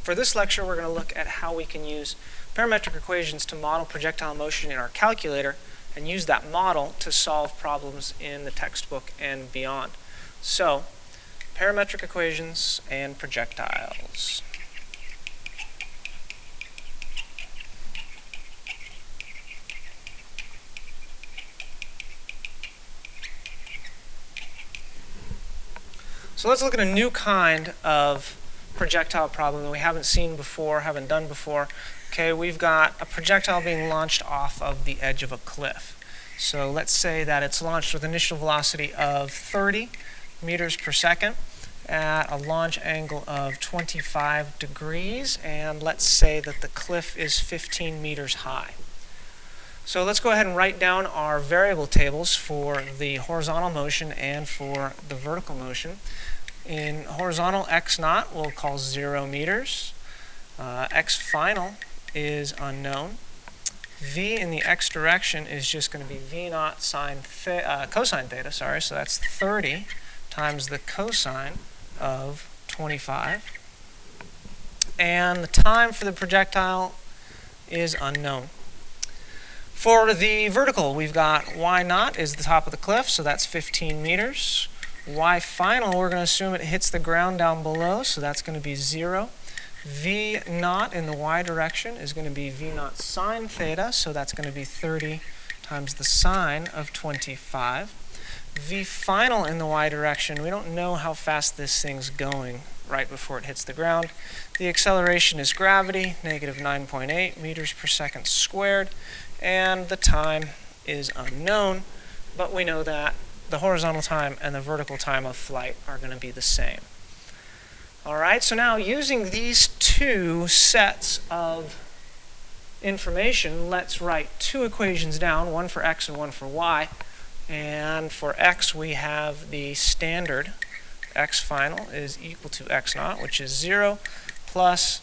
For this lecture, we're going to look at how we can use parametric equations to model projectile motion in our calculator and use that model to solve problems in the textbook and beyond. So, parametric equations and projectiles. So let's look at a new kind of projectile problem that we haven't seen before, haven't done before. Okay, we've got a projectile being launched off of the edge of a cliff. So let's say that it's launched with initial velocity of 30 meters per second at a launch angle of 25 degrees, and let's say that the cliff is 15 meters high. So let's go ahead and write down our variable tables for the horizontal motion and for the vertical motion. In horizontal, x naught we'll call 0 meters. X final is unknown. V in the x direction is just going to be v naught cosine theta, so that's 30 times the cosine of 25. And the time for the projectile is unknown. For the vertical, we've got y naught is the top of the cliff, so that's 15 meters. Y final, we're going to assume it hits the ground down below, so that's going to be 0. V naught in the y direction is going to be v naught sine theta, so that's going to be 30 times the sine of 25. V final in the y direction, we don't know how fast this thing's going right before it hits the ground. The acceleration is gravity, negative 9.8 meters per second squared, and the time is unknown, but we know that the horizontal time and the vertical time of flight are going to be the same. All right, so now using these two sets of information, let's write two equations down, one for x and one for y. And for x, we have the standard x final is equal to x naught, which is 0, plus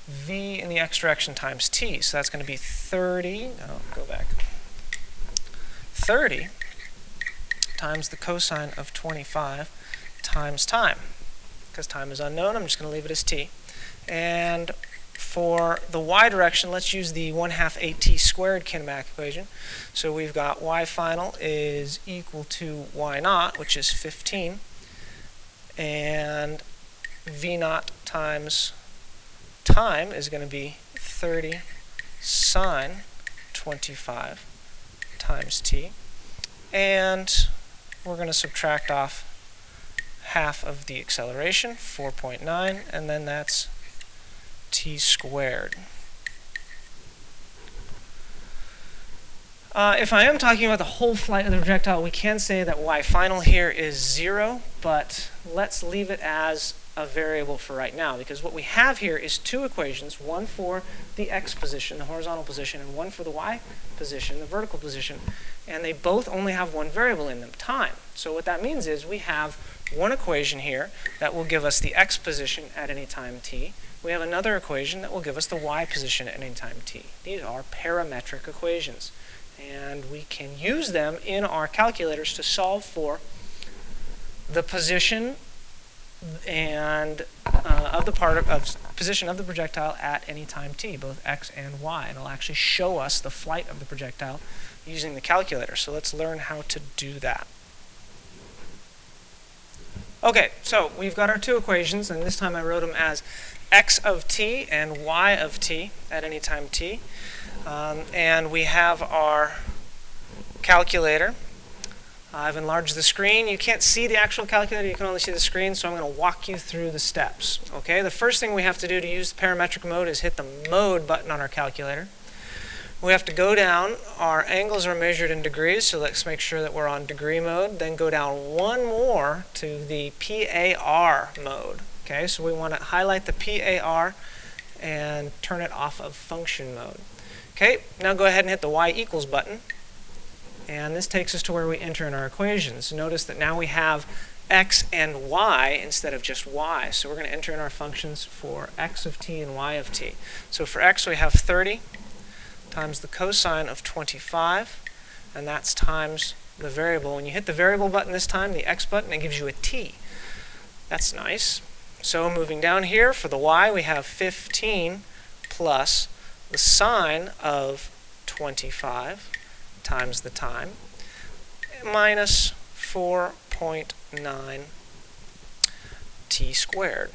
v in the x direction times t. So that's going to be 30 times the cosine of 25 times time. Because time is unknown, I'm just going to leave it as t. And for the y direction, let's use the 1/2 at squared kinematic equation. So we've got y final is equal to y naught, which is 15, and v naught times time is going to be 30 sine 25 times t. And we're going to subtract off half of the acceleration, 4.9, and then that's t squared. If I am talking about the whole flight of the projectile, we can say that y final here is 0, but let's leave it as a variable for right now, because what we have here is two equations, one for the x position, the horizontal position, and one for the y position, the vertical position, and they both only have one variable in them, time. So what that means is we have one equation here that will give us the x position at any time t. We have another equation that will give us the y position at any time t. These are parametric equations, and we can use them in our calculators to solve for the position and of the position of the projectile at any time t, both x and y, and it'll actually show us the flight of the projectile using the calculator. So let's learn how to do that. Okay, so we've got our two equations, and this time I wrote them as x of t and y of t at any time t. And we have our calculator. I've enlarged the screen. You can't see the actual calculator, you can only see the screen, so I'm going to walk you through the steps. Okay, the first thing we have to do to use the parametric mode is hit the mode button on our calculator. We have to go down. Our angles are measured in degrees, so let's make sure that we're on degree mode. Then go down one more to the PAR mode. Okay, so we want to highlight the PAR and turn it off of function mode. Okay, now go ahead and hit the y equals button. And this takes us to where we enter in our equations. Notice that now we have x and y instead of just y. So we're going to enter in our functions for x of t and y of t. So for x, we have 30 times the cosine of 25, and that's times the variable. When you hit the variable button this time, the x button, it gives you a t. That's nice. So moving down here for the y, we have 15 plus the sine of 25 times the time minus 4.9 t squared.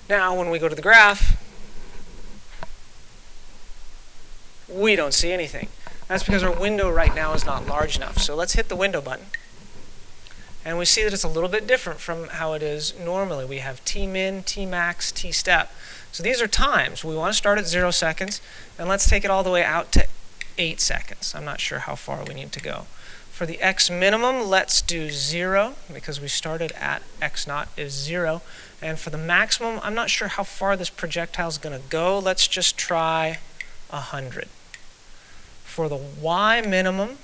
Now, when we go to the graph, we don't see anything. That's because our window right now is not large enough. So let's hit the window button. And we see that it's a little bit different from how it is normally. We have t-min, t-max, t-step. So these are times. We want to start at 0 seconds, and let's take it all the way out to 8 seconds. I'm not sure how far we need to go. For the x minimum, let's do 0, because we started at x naught is 0. And for the maximum, I'm not sure how far this projectile is going to go. Let's just try 100. For the y minimum,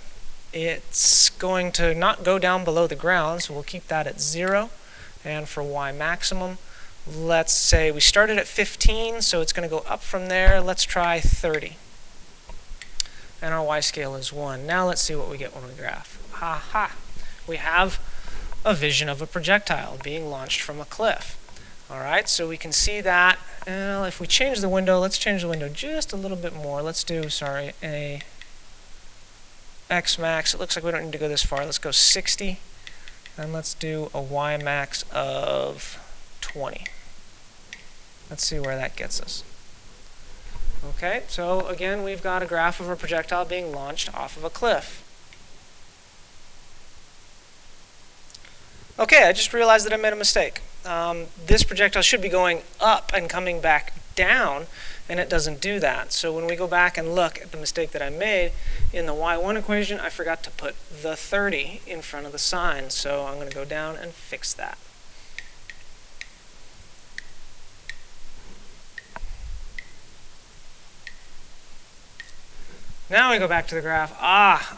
it's going to not go down below the ground, so we'll keep that at 0. And for y maximum, let's say we started at 15, so it's going to go up from there. Let's try 30. And our y scale is 1. Now let's see what we get when we graph. Ha ha! We have a vision of a projectile being launched from a cliff. All right, so we can see that. Well, if we change the window, let's change the window just a little bit more. Let's do, a x max. It looks like we don't need to go this far. Let's go 60. And let's do a y max of 20. Let's see where that gets us. Okay, so again, we've got a graph of a projectile being launched off of a cliff. Okay, I just realized that I made a mistake. This projectile should be going up and coming back down, and it doesn't do that. So when we go back and look at the mistake that I made, in the y1 equation, I forgot to put the 30 in front of the sign. So I'm going to go down and fix that. Now we go back to the graph.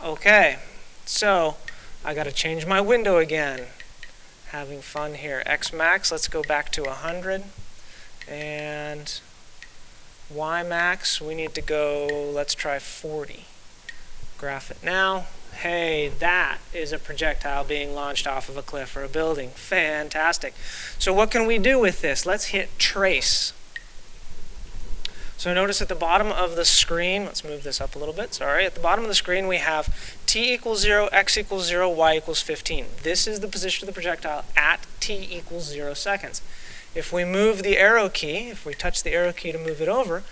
Okay. So I got to change my window again. Having fun here. X max, let's go back to 100. And y max, we need to go, let's try 40. Graph it now. Hey, that is a projectile being launched off of a cliff or a building. Fantastic. So what can we do with this? Let's hit trace. So notice at the bottom of the screen, let's move this up a little bit, sorry. At the bottom of the screen we have t equals 0, x equals 0, y equals 15. This is the position of the projectile at t equals 0 seconds. If we move the arrow key, if we touch the arrow key to move it over,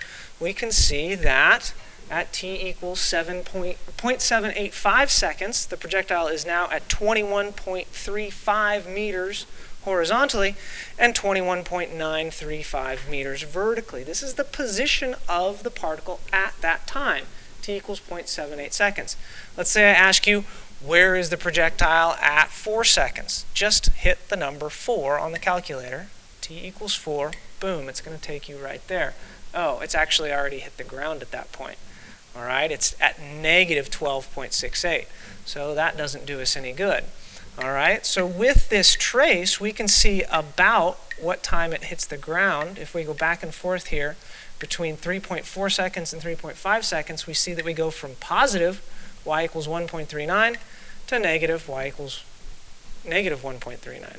we can see that at t equals 0.785 seconds, the projectile is now at 21.35 meters horizontally and 21.935 meters vertically. This is the position of the particle at that time, t equals 0.78 seconds. Let's say I ask you, where is the projectile at 4 seconds? Just hit the number 4 on the calculator. T equals 4, boom, it's going to take you right there. Oh, it's actually already hit the ground at that point. All right, it's at negative 12.68, so that doesn't do us any good. All right, so with this trace, we can see about what time it hits the ground. If we go back and forth here between 3.4 seconds and 3.5 seconds, we see that we go from positive y equals 1.39 to negative y equals negative 1.39.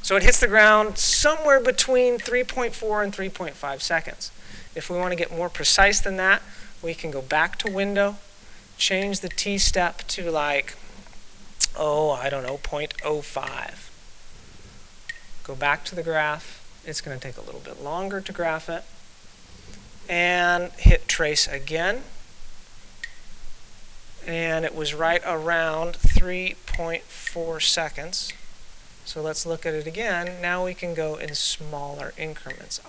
So it hits the ground somewhere between 3.4 and 3.5 seconds. If we want to get more precise than that, we can go back to window, change the t step to like, I don't know, 0.05. Go back to the graph. It's going to take a little bit longer to graph it. And hit trace again. And it was right around 3.4 seconds. So let's look at it again. Now we can go in smaller increments.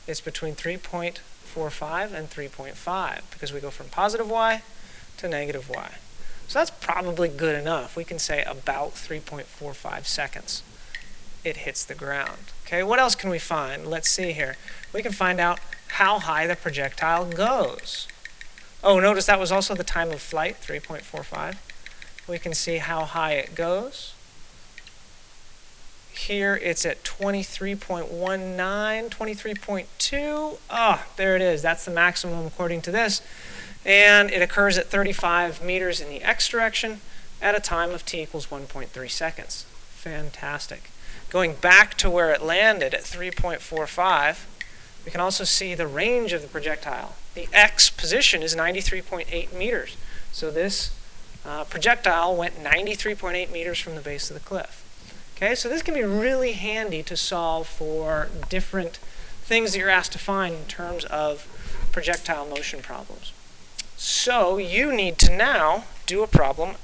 It's between 3.45 and 3.5 because we go from positive y to negative y. So that's probably good enough. We can say about 3.45 seconds it hits the ground. Okay, what else can we find? Let's see here. We can find out how high the projectile goes. Oh, notice that was also the time of flight, 3.45. We can see how high it goes. Here it's at 23.19, 23.2. There it is. That's the maximum according to this. And it occurs at 35 meters in the x direction, at a time of t equals 1.3 seconds. Fantastic. Going back to where it landed at 3.45, we can also see the range of the projectile. The x position is 93.8 meters. So this projectile went 93.8 meters from the base of the cliff. Okay, so this can be really handy to solve for different things that you're asked to find in terms of projectile motion problems. So you need to now do a problem